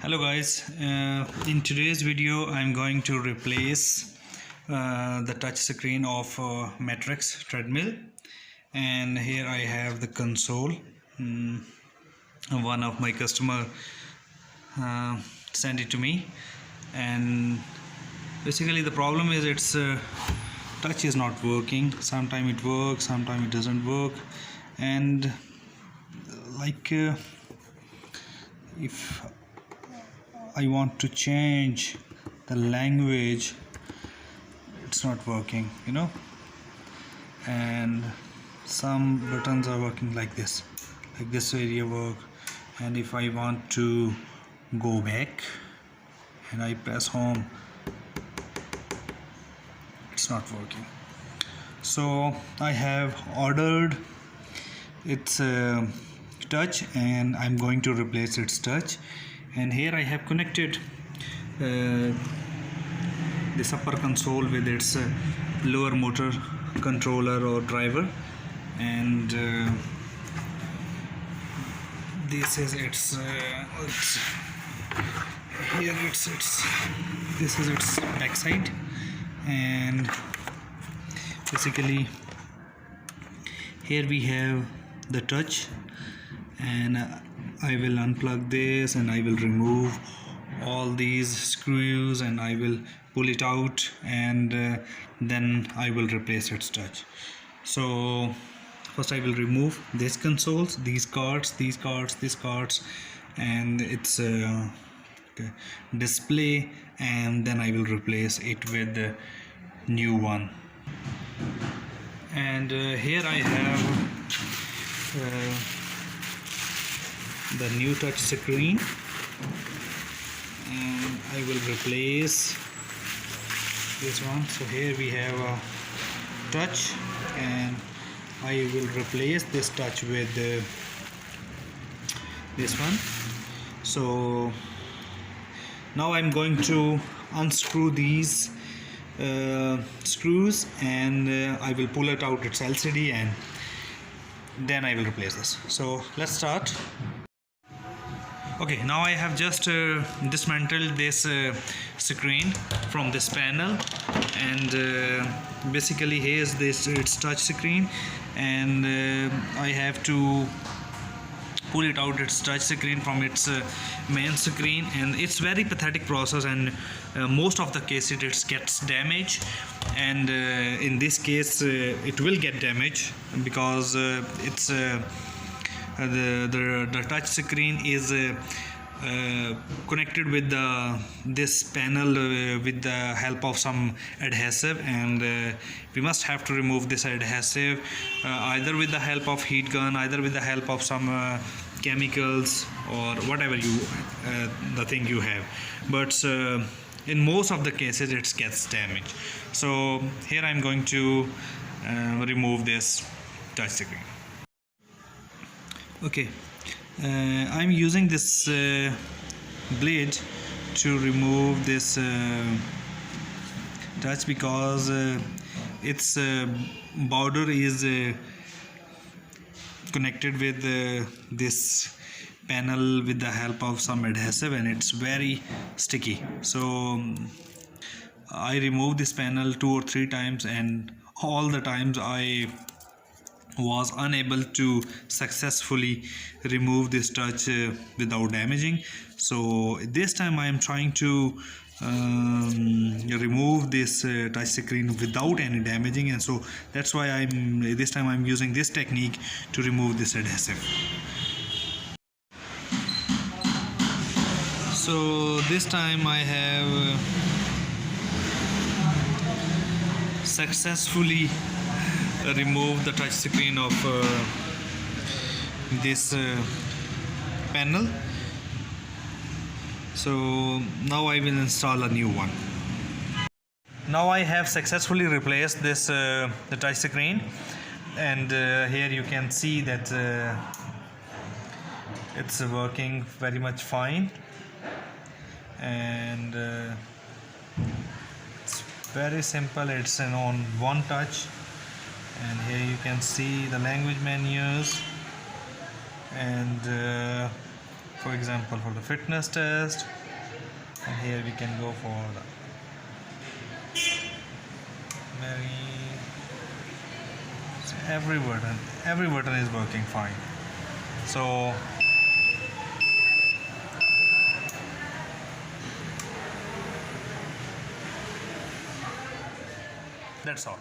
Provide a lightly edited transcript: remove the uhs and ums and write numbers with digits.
Hello guys, in today's video I'm going to replace the touch screen of Matrix treadmill, and here I have the console. One of my customer sent it to me, and basically the problem is its touch is not working. Sometimes it works, sometimes it doesn't work, and if I want to change the language, it's not working, and some buttons are working like this area work, and if I want to go back and I press home, it's not working. So I have ordered its touch, and I'm going to replace its touch. And here I have connected this upper console with its lower motor controller or driver, and this is its this is its backside, and basically here we have the touch, and I will unplug this and I will remove all these screws and I will pull it out, and then I will replace its touch. So first I will remove these consoles, these cards, and its display, and then I will replace it with the new one. And here I have the new touch screen, and I will replace this one. So here we have a touch, and I will replace this touch with this one. So now I'm going to unscrew these screws, and I will pull it out its LCD, and then I will replace this. So let's start. Okay, now I have just dismantled this screen from this panel, and basically here's its touch screen, and I have to pull it out its touch screen from its main screen, and it's very pathetic process, and most of the cases it gets damaged, and in this case it will get damaged because it's the touch screen is connected with this panel with the help of some adhesive, and we must have to remove this adhesive either with the help of heat gun, either with the help of some chemicals, or whatever the thing you have, but in most of the cases it gets damaged. So here I'm going to remove this touch screen. Okay, I'm using this blade to remove this touch, because its border is connected with this panel with the help of some adhesive, and it's very sticky. So I removed this panel 2 or 3 times, and all the times I was unable to successfully remove this touch without damaging. So this time I am trying to remove this touch screen without any damaging, and so that's why this time I'm using this technique to remove this adhesive. So this time I have successfully remove the touch screen of this panel. So now I will install a new one. Now I have successfully replaced this the touch screen, and here you can see that it's working very much fine, and it's very simple. It's on one touch, and here you can see the language menus, and for example for the fitness test, and here we can go for the every button is working fine. So that's all.